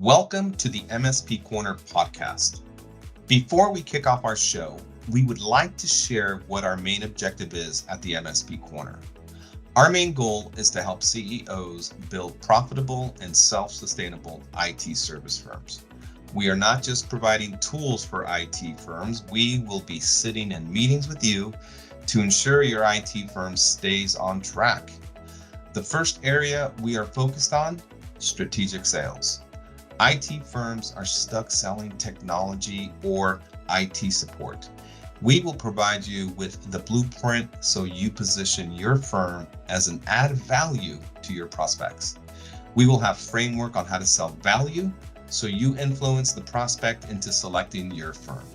Welcome to the MSP Corner podcast. Before we kick off our show, we would like to share what our main objective is at the MSP Corner. Our main goal is to help CEOs build profitable and self-sustainable IT service firms. We are not just providing tools for IT firms, we will be sitting in meetings with you to ensure your IT firm stays on track. The first area we are focused on, strategic sales. IT firms are stuck selling technology or IT support. We will provide you with the blueprint so you position your firm as an added value to your prospects. We will have framework on how to sell value so you influence the prospect into selecting your firm.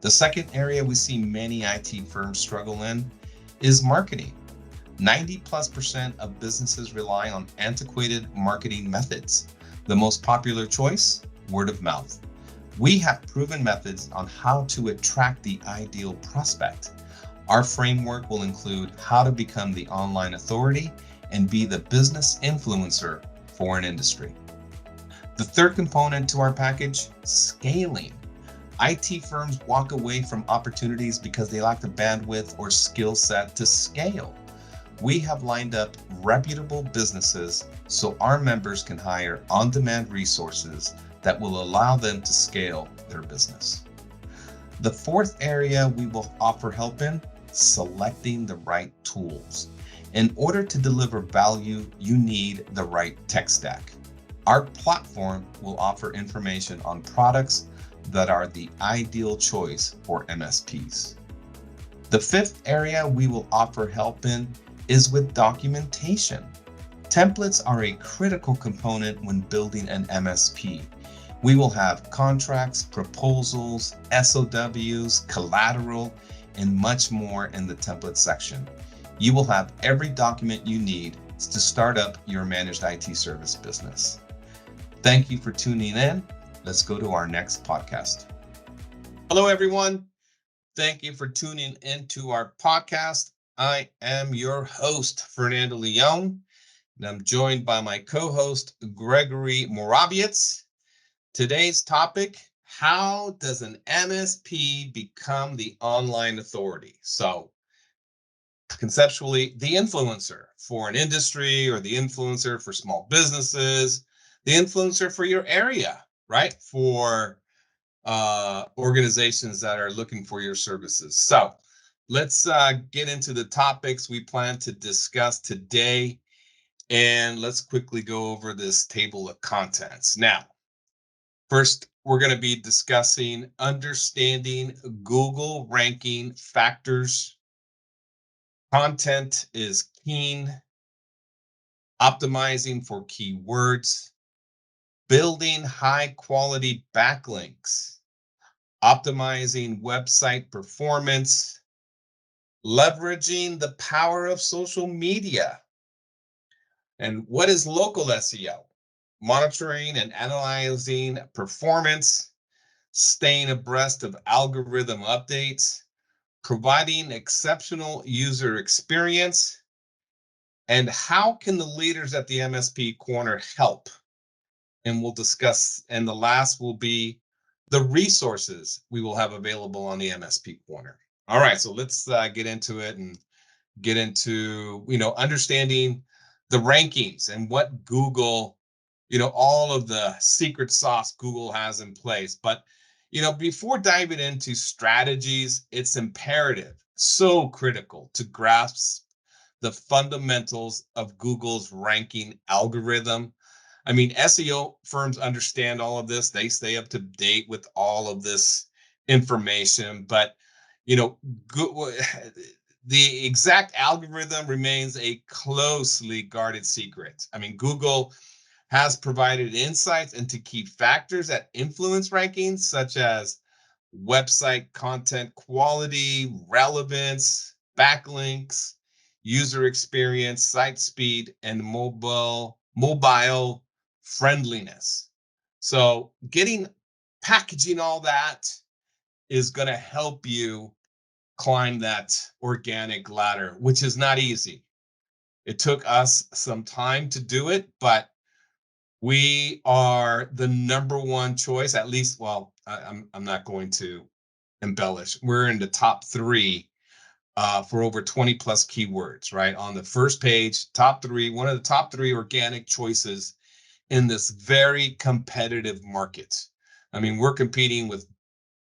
The second area we see many IT firms struggle in is marketing. 90+% of businesses rely on antiquated marketing methods. The most popular choice, word of mouth. We have proven methods on how to attract the ideal prospect. Our framework will include how to become the online authority and be the business influencer for an industry. The third component to our package, scaling. IT firms walk away from opportunities because they lack the bandwidth or skill set to scale. We have lined up reputable businesses so our members can hire on-demand resources that will allow them to scale their business. The fourth area we will offer help in, selecting the right tools. In order to deliver value, you need the right tech stack. Our platform will offer information on products that are the ideal choice for MSPs. The fifth area we will offer help in is with documentation. Templates are a critical component when building an MSP. We will have contracts, proposals, SOWs, collateral, and much more in the template section. You will have every document you need to start up your managed IT service business. Thank you for tuning in. Let's go to our next podcast. Hello, everyone. Thank you for tuning into our podcast. I am your host, Fernando Leon, and I'm joined by my co-host, Gregory Morabiec. Today's topic, how does an MSP become the online authority? So conceptually, the influencer for an industry or the influencer for small businesses, the influencer for your area, right? For organizations that are looking for your services. So let's get into the topics we plan to discuss today, and let's quickly go over this table of contents. Now, first, we're going to be discussing understanding Google ranking factors. Content is king, optimizing for keywords, building high quality backlinks, optimizing website performance, leveraging the power of social media. And what is local SEO? Monitoring and analyzing performance, staying abreast of algorithm updates, providing exceptional user experience, and how can the leaders at the MSP Corner help? And we'll discuss, and the last will be the resources we will have available on the MSP Corner. All right, so let's get into it and get into, understanding the rankings and what Google, all of the secret sauce Google has in place. But, before diving into strategies, it's imperative, so critical to grasp the fundamentals of Google's ranking algorithm. I mean, SEO firms understand all of this. They stay up to date with all of this information, but the exact algorithm remains a closely guarded secret. I mean, Google has provided insights into key factors that influence rankings, such as website content quality, relevance, backlinks, user experience, site speed, and mobile friendliness. So packaging all that is going to help you climb that organic ladder, which is not easy. It took us some time to do it, but We are the number one choice, at least. Well, I'm not going to embellish. We're in the top three for over 20 plus keywords, right? On the first page, top three, one of the top three organic choices in this very competitive market. I mean, we're competing with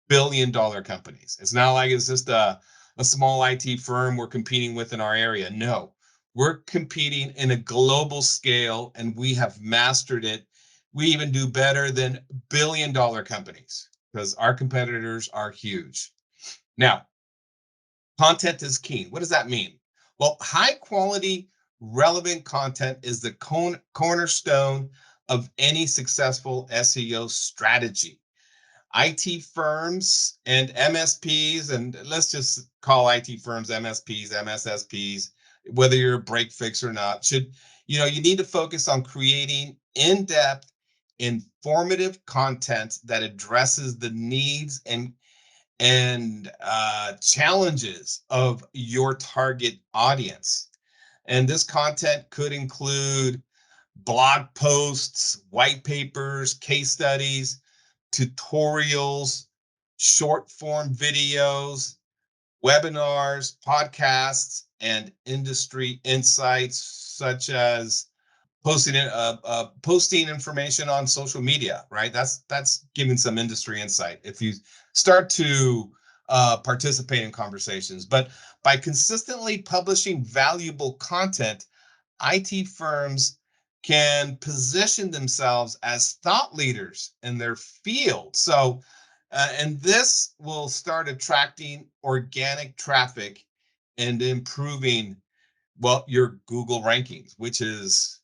billion-dollar companies. It's not like it's just a small IT firm we're competing with in our area. No, we're competing in a global scale, and we have mastered it. We even do better than billion-dollar companies because our competitors are huge. Now, content is king. What does that mean? Well, high quality, relevant content is the cornerstone of any successful SEO strategy. IT firms and MSPs, and let's just call IT firms MSPs, MSSPs, whether you're a break fix or not, you need to focus on creating in-depth, informative content that addresses the needs and challenges of your target audience. And this content could include blog posts, white papers, case studies, tutorials, short form videos, webinars, podcasts, and industry insights, such as posting information on social media, right? That's giving some industry insight if you start to participate in conversations. But by consistently publishing valuable content, IT firms can position themselves as thought leaders in their field. And this will start attracting organic traffic and improving, well, your Google rankings, which is,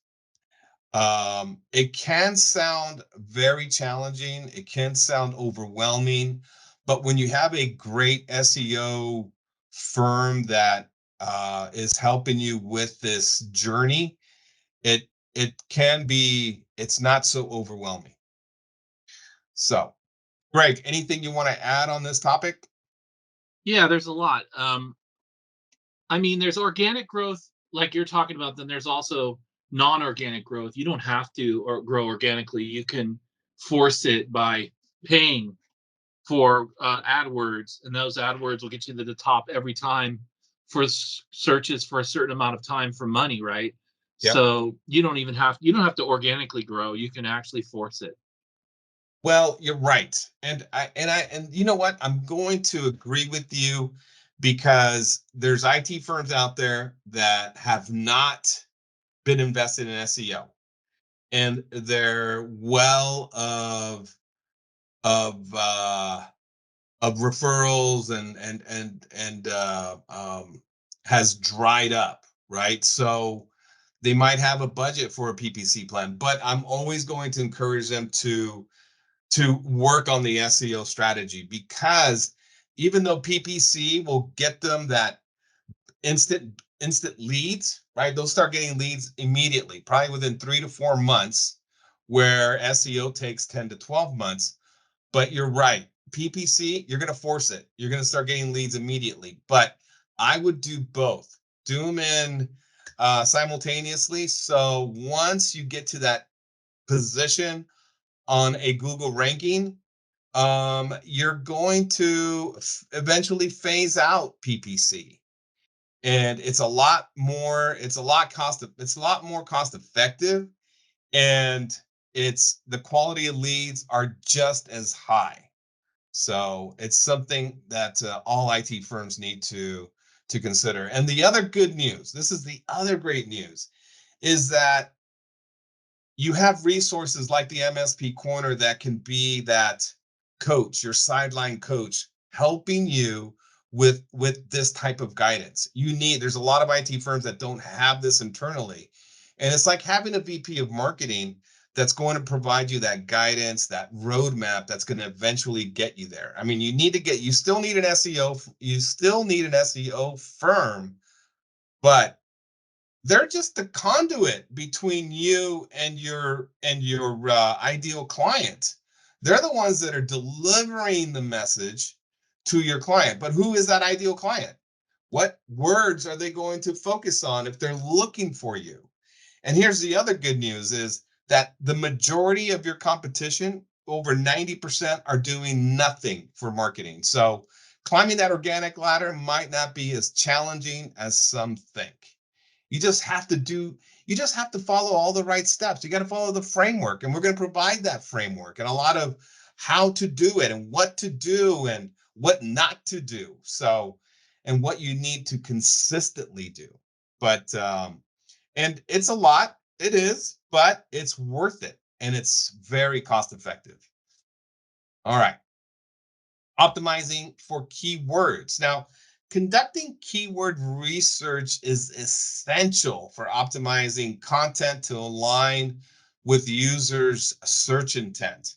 it can sound very challenging. It can sound overwhelming, but when you have a great SEO firm that is helping you with this journey, it's not so overwhelming. So, Greg, anything you want to add on this topic? Yeah, there's a lot. I mean, there's organic growth like you're talking about, then there's also non-organic growth. You don't have to or grow organically. You can force it by paying for AdWords, and those AdWords will get you to the top every time for searches for a certain amount of time for money, right? Yep. So you don't have to organically grow. You can actually force it. Well, you're right. And you know what? I'm going to agree with you because there's IT firms out there that have not been invested in SEO, and their well of uh of referrals and has dried up, right? So they might have a budget for a PPC plan, but I'm always going to encourage them to work on the SEO strategy, because even though PPC will get them that instant leads, right? They'll start getting leads immediately, probably within 3 to 4 months, where SEO takes 10 to 12 months. But you're right. PPC, you're going to force it. You're going to start getting leads immediately. But I would do both. Do them in simultaneously. So once you get to that position on a Google ranking, you're going to eventually phase out PPC, and it's a lot more cost effective, and it's the quality of leads are just as high. So it's something that all IT firms need to consider. And the other good news, this is the other great news, is that you have resources like the MSP Corner that can be that coach, your sideline coach, helping you with this type of guidance. There's a lot of IT firms that don't have this internally. And it's like having a VP of marketing that's going to provide you that guidance, that roadmap that's going to eventually get you there. I mean, you still need an SEO firm, but they're just the conduit between you and your ideal client. They're the ones that are delivering the message to your client. But who is that ideal client? What words are they going to focus on if they're looking for you? And here's the other good news is that the majority of your competition, over 90%, are doing nothing for marketing. So climbing that organic ladder might not be as challenging as some think. You just have to do, you just have to follow all the right steps. You got to follow the framework, and we're going to provide that framework and a lot of how to do it and what to do and what not to do. So, and what you need to consistently do. But and it's a lot, it is, but it's worth it and it's very cost effective. All right, optimizing for keywords. Now, conducting keyword research is essential for optimizing content to align with users' search intent.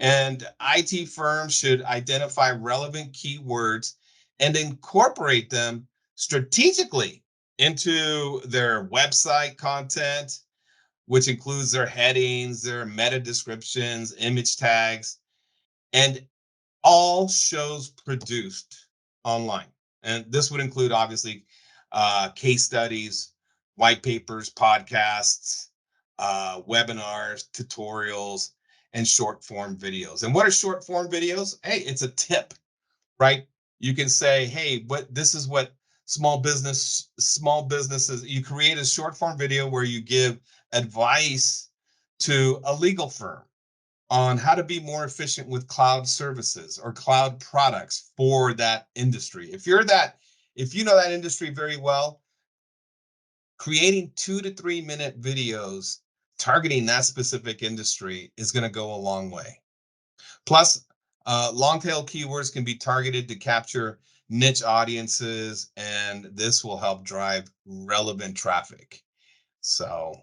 And IT firms should identify relevant keywords and incorporate them strategically into their website content, which includes their headings, their meta descriptions, image tags, and all shows produced online. And this would include, obviously, case studies, white papers, podcasts, webinars, tutorials, and short form videos. And what are short form videos? Hey, it's a tip, right? You can say, hey, what this is what small businesses, you create a short form video where you give advice to a legal firm on how to be more efficient with cloud services or cloud products for that industry. If you know that industry very well, creating 2 to 3 minute videos targeting that specific industry is going to go a long way. Plus, long tail keywords can be targeted to capture niche audiences, and this will help drive relevant traffic. So,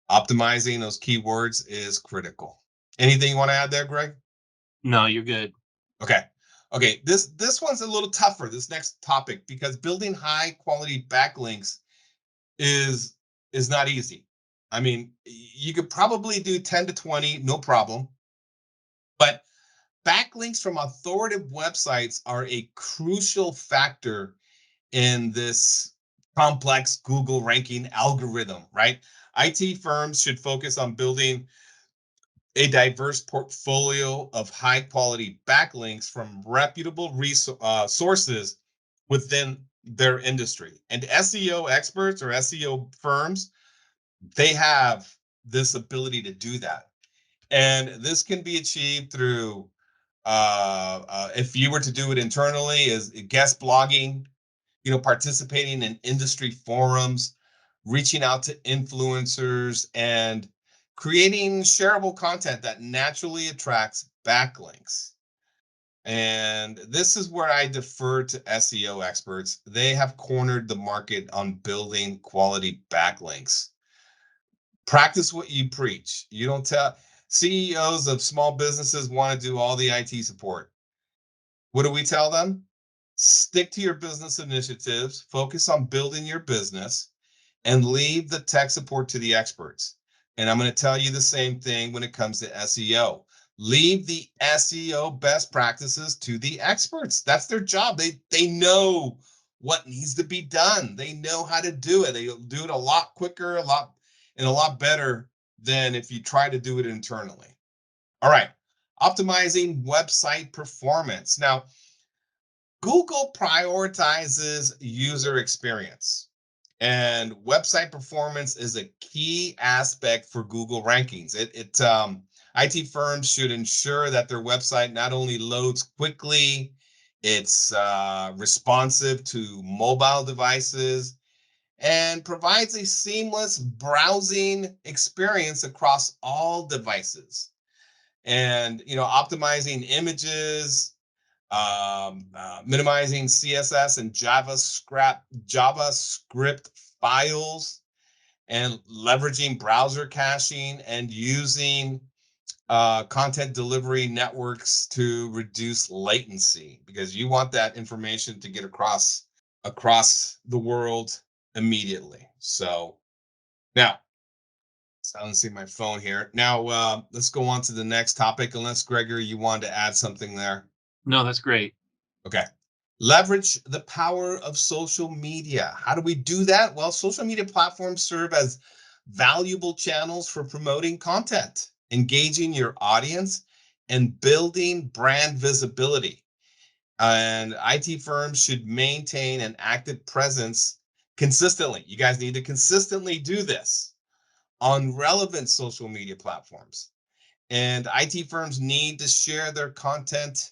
optimizing those keywords is critical. Anything you want to add there, Greg? No, you're good. Okay. Okay. This one's a little tougher, this next topic, because building high quality backlinks is is not easy. I mean, you could probably do 10 to 20, no problem. But backlinks from authoritative websites are a crucial factor in this complex Google ranking algorithm, right? IT firms should focus on building a diverse portfolio of high quality backlinks from reputable sources within their industry. And SEO experts or SEO firms, they have this ability to do that. And this can be achieved through, if you were to do it internally, is guest blogging, participating in industry forums, reaching out to influencers, and creating shareable content that naturally attracts backlinks. And this is where I defer to SEO experts. They have cornered the market on building quality backlinks. Practice what you preach. You don't tell CEOs of small businesses want to do all the IT support. What do we tell them? Stick to your business initiatives, focus on building your business, and leave the tech support to the experts. And I'm going to tell you the same thing when it comes to SEO. Leave the SEO best practices to the experts. That's their job. They know what needs to be done. They know how to do it. They do it a lot quicker, a lot better than if you try to do it internally. All right. Optimizing website performance. Now, Google prioritizes user experience, and website performance is a key aspect for Google rankings. IT firms should ensure that their website not only loads quickly, it's responsive to mobile devices, and provides a seamless browsing experience across all devices. And optimizing images, minimizing CSS and JavaScript files, and leveraging browser caching and using content delivery networks to reduce latency, because you want that information to get across the world immediately. So now, I don't see my phone here. Now, let's go on to the next topic, unless Gregory, you wanted to add something there. No, that's great. Okay. Leverage the power of social media. How do we do that? Well, social media platforms serve as valuable channels for promoting content, engaging your audience, and building brand visibility. And IT firms should maintain an active presence consistently. You guys need to consistently do this on relevant social media platforms. And IT firms need to share their content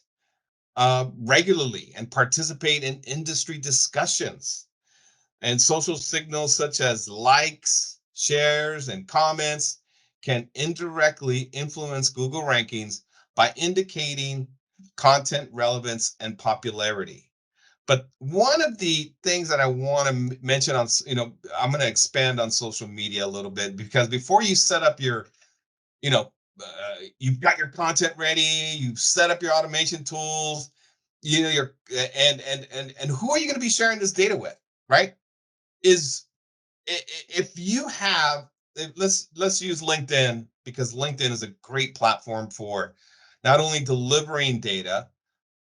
regularly and participate in industry discussions. And social signals such as likes, shares, and comments can indirectly influence Google rankings by indicating content relevance and popularity. But one of the things that I want to mention on, I'm going to expand on social media a little bit, because before you set up your, you've got your content ready, you've set up your automation tools, your and who are you going to be sharing this data with, right? Is if you have, let's use LinkedIn, because LinkedIn is a great platform for not only delivering data,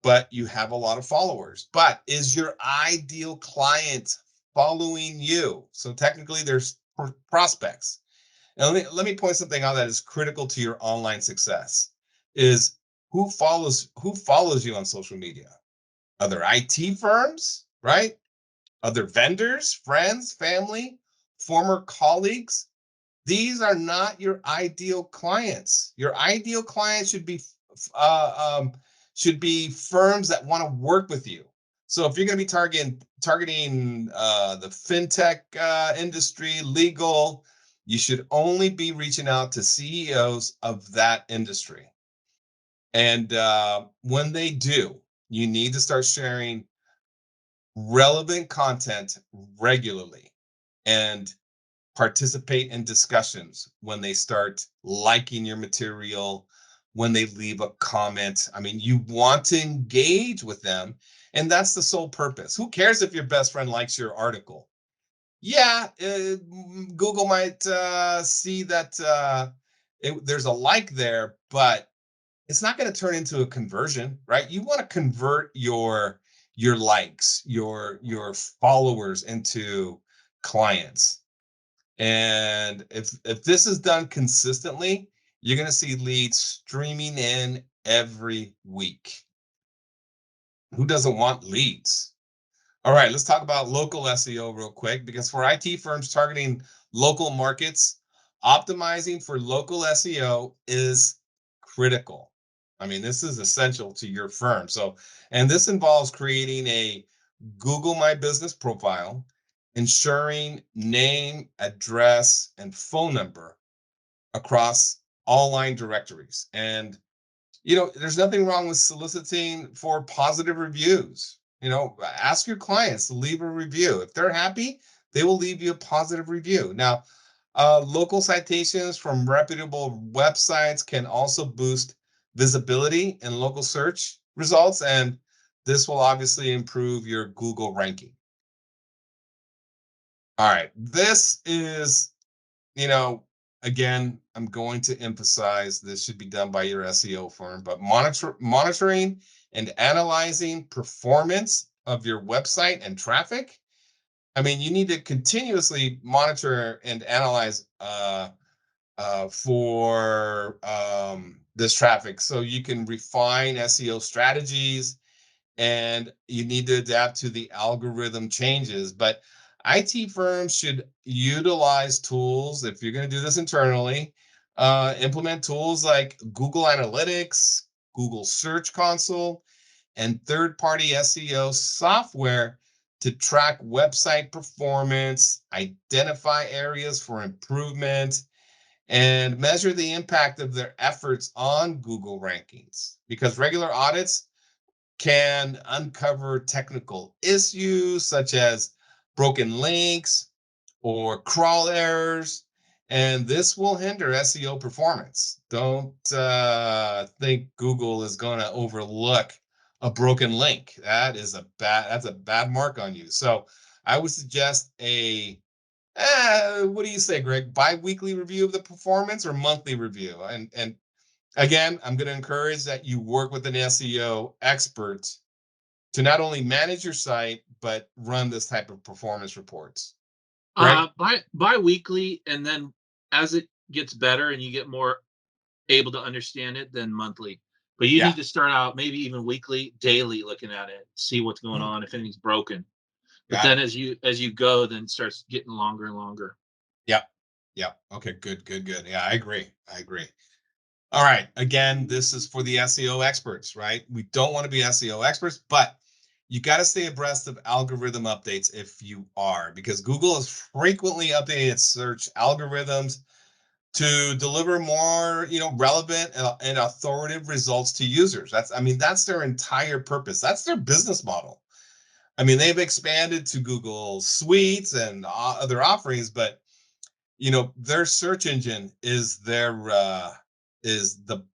but you have a lot of followers. But is your ideal client following you? So technically there's prospects. And let me point something out that is critical to your online success: is who follows you on social media? Other IT firms, right? Other vendors, friends, family, former colleagues. These are not your ideal clients. Your ideal clients uh, um, should be firms that want to work with you. So if you're going to be targeting the fintech industry, legal, you should only be reaching out to CEOs of that industry. And when they do, you need to start sharing relevant content regularly and participate in discussions when they start liking your material, when they leave a comment. I mean, you want to engage with them, and that's the sole purpose. Who cares if your best friend likes your article? Yeah, Google might see that there's a like there, but it's not going to turn into a conversion, right? You want to convert your likes, your followers into clients. And if this is done consistently, you're going to see leads streaming in every week. Who doesn't want leads? All right, let's talk about local SEO real quick, because for IT firms targeting local markets, optimizing for local SEO is critical. I mean, this is essential to your firm. So, and this involves creating a Google My Business profile, ensuring name, address, and phone number across online directories. And there's nothing wrong with soliciting for positive reviews. Ask your clients to leave a review. If they're happy, they will leave you a positive review. Now, local citations from reputable websites can also boost visibility in local search results, and this will obviously improve your Google ranking. All right, this is, you know, again, I'm going to emphasize this should be done by your SEO firm, but monitoring and analyzing performance of your website and traffic. I mean, you need to continuously monitor and analyze for this traffic, so you can refine SEO strategies, and you need to adapt to the algorithm changes. But IT firms should utilize tools, if you're going to do this internally, implement tools like Google Analytics, Google Search Console, and third-party SEO software to track website performance, identify areas for improvement, and measure the impact of their efforts on Google rankings. Because regular audits can uncover technical issues such as broken links or crawl errors, and this will hinder SEO performance. Don't think Google is going to overlook a broken link. That's a bad mark on you. So I would suggest what do you say, Greg? Bi-weekly review of the performance or monthly review? And again, I'm going to encourage that you work with an SEO expert to not only manage your site, but run this type of performance reports. Greg? Bi-weekly, and then as it gets better and you get more able to understand it, then monthly. But you Yeah. need to start out maybe even weekly, daily looking at it, see what's going Mhm. on, if anything's broken. But Got then it. as you go, then it starts getting longer and longer. Yep. Yep. Okay. Good. Good. Good. Yeah, I agree. I agree. All right. Again, this is for the SEO experts, right? We don't want to be SEO experts, but you got to stay abreast of algorithm updates if you are, because Google is frequently updating its search algorithms to deliver more, relevant and authoritative results to users. That's their entire purpose. That's their business model. I mean, they've expanded to Google Suites and other offerings, but their search engine is the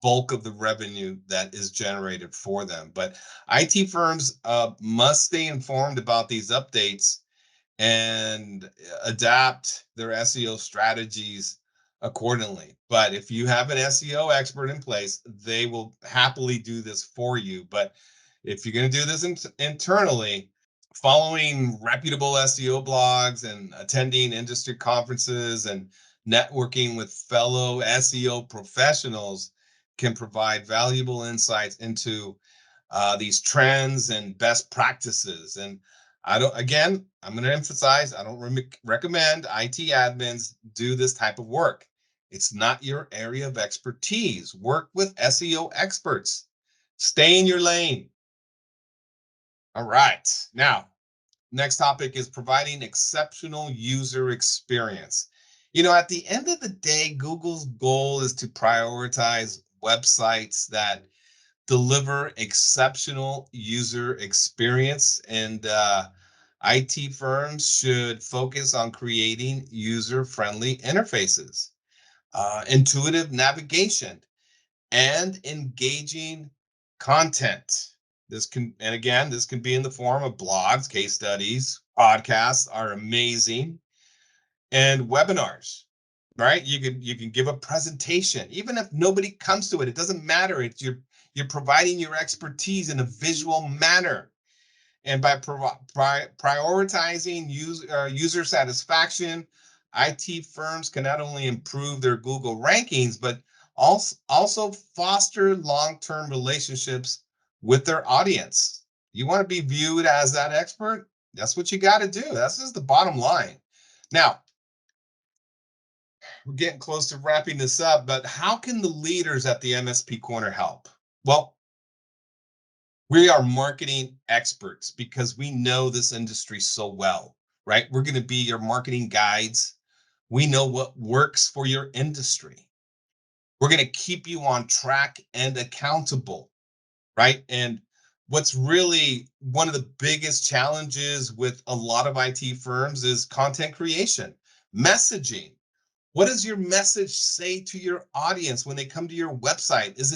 bulk of the revenue that is generated for them. But IT firms must stay informed about these updates and adapt their SEO strategies accordingly. But if you have an SEO expert in place, they will happily do this for you. But if you're going to do this internally, following reputable SEO blogs and attending industry conferences and networking with fellow SEO professionals can provide valuable insights into these trends and best practices. And I'm going to emphasize, I don't recommend IT admins do this type of work. It's not your area of expertise. Work with SEO experts. Stay in your lane. All right. Now, next topic is providing exceptional user experience. At the end of the day, Google's goal is to prioritize websites that deliver exceptional user experience, and IT firms should focus on creating user-friendly interfaces, intuitive navigation, and engaging content. This can be in the form of blogs, case studies, podcasts are amazing, and webinars. Right? You can give a presentation, even if nobody comes to it. It doesn't matter. You're providing your expertise in a visual manner. And by prioritizing user satisfaction, IT firms can not only improve their Google rankings, but also foster long-term relationships with their audience. You want to be viewed as that expert? That's what you got to do. That's just the bottom line. Now, we're getting close to wrapping this up, but how can the leaders at the MSP Corner help? Well, we are marketing experts because we know this industry so well, right? We're going to be your marketing guides. We know what works for your industry. We're going to keep you on track and accountable, right? And what's really one of the biggest challenges with a lot of IT firms is content creation, messaging. What does your message say to your audience when they come to your website? Is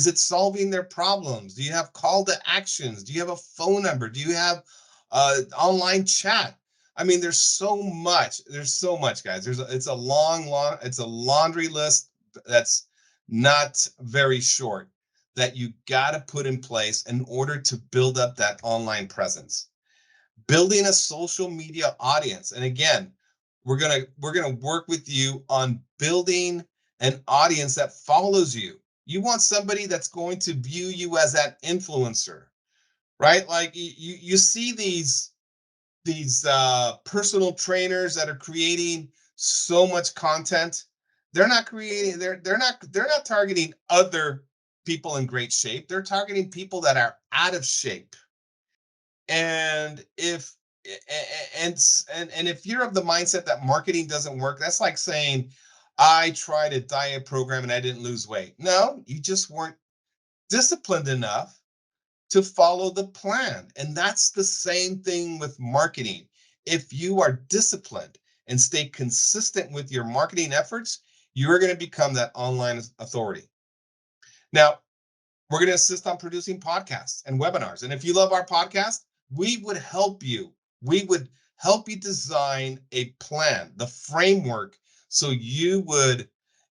it solving their problems? Do you have call to actions? Do you have a phone number? Do you have online chat? There's so much. There's so much, guys. It's a it's a laundry list that's not very short that you got to put in place in order to build up that online presence, building a social media audience. And again, we're gonna work with you on building an audience that follows you. You want somebody that's going to view you as that influencer, right? Like you see these personal trainers that are creating so much content. They're not creating. They're not targeting other people in great shape. They're targeting people that are out of shape. And if you're of the mindset that marketing doesn't work, that's like saying, I tried a diet program and I didn't lose weight. No, you just weren't disciplined enough to follow the plan. And that's the same thing with marketing. If you are disciplined and stay consistent with your marketing efforts, you're going to become that online authority. Now, we're going to assist on producing podcasts and webinars. And if you love our podcast, we would help you. We would help you design a plan, the framework, so you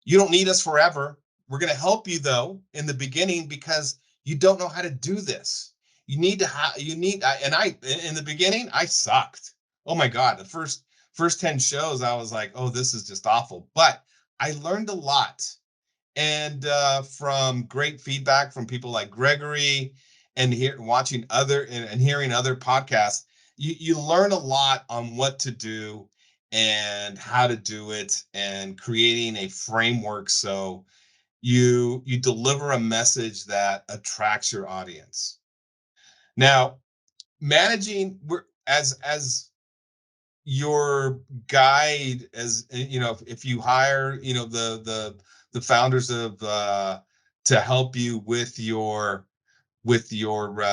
don't need us forever. We're going to help you though in the beginning because you don't know how to do this. In the beginning, I sucked. Oh my God. The first 10 shows, I was like, oh, this is just awful. But I learned a lot, and from great feedback from people like Gregory, and watching other and hearing other podcasts, you learn a lot on what to do and how to do it, and creating a framework so you deliver a message that attracts your audience. Now, managing as your guide, as you know, if you hire, the founders of to help you with your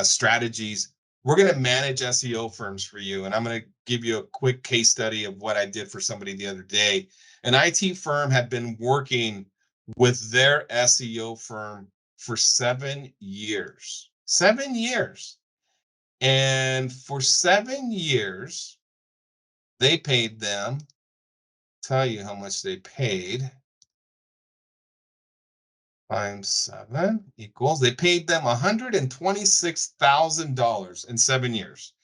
strategies, we're going to manage SEO firms for you. And I'm going to give you a quick case study of what I did for somebody the other day. An IT firm had been working with their SEO firm for 7 years. 7 years. And for 7 years, they paid them, tell you how much they paid, times 7 equals, they paid them $126,000 in 7 years.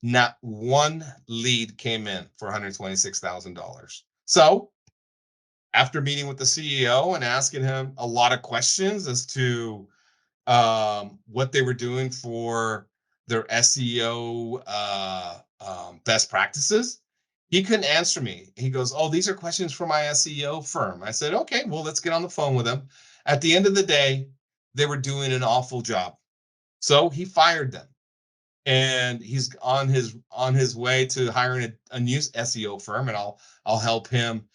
Not one lead came in for $126,000. So after meeting with the CEO and asking him a lot of questions as to what they were doing for their SEO best practices, he couldn't answer me. He goes, "Oh, these are questions for my SEO firm." I said, "Okay, well, let's get on the phone with them." At the end of the day, they were doing an awful job. So he fired them. And he's on his way to hiring a new SEO firm, and I'll help him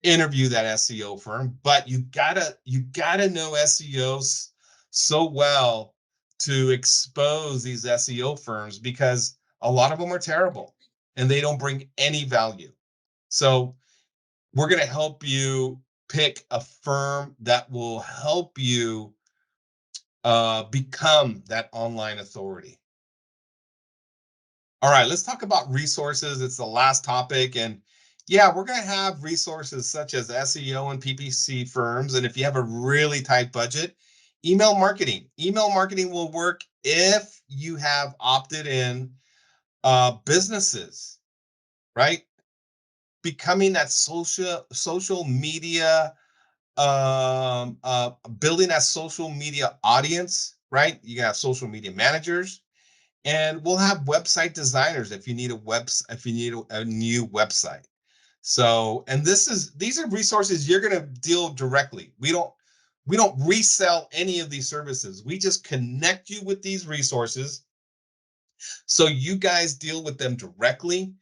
interview that SEO firm. But you gotta know SEOs so well to expose these SEO firms, because a lot of them are terrible and they don't bring any value. So we're going to help you pick a firm that will help you become that online authority. All right, let's talk about resources. It's the last topic. And yeah, we're going to have resources such as SEO and PPC firms. And if you have a really tight budget, email marketing. Email marketing will work if you have opted in businesses, right? Becoming that social media, building that social media audience, right? You have social media managers. And we'll have website designers if you need a new website. So, and these are resources you're going to deal directly. We don't resell any of these services. We just connect you with these resources so you guys deal with them directly.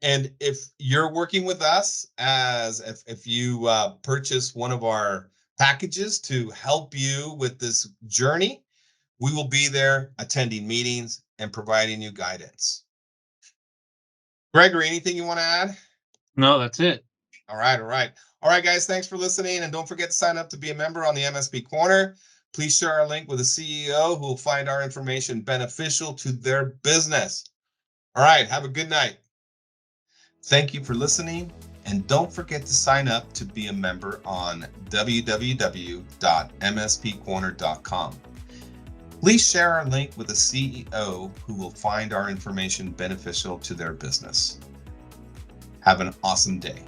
And if you're working with us, as if you purchase one of our packages to help you with this journey, we will be there attending meetings and providing you guidance. Gregory, anything you want to add? No, that's it. All right, guys. Thanks for listening, and don't forget to sign up to be a member on the MSP Corner. Please share our link with the CEO, who will find our information beneficial to their business. All right, have a good night. Thank you for listening, and don't forget to sign up to be a member on www.mspcorner.com. Please share our link with the CEO, who will find our information beneficial to their business. Have an awesome day.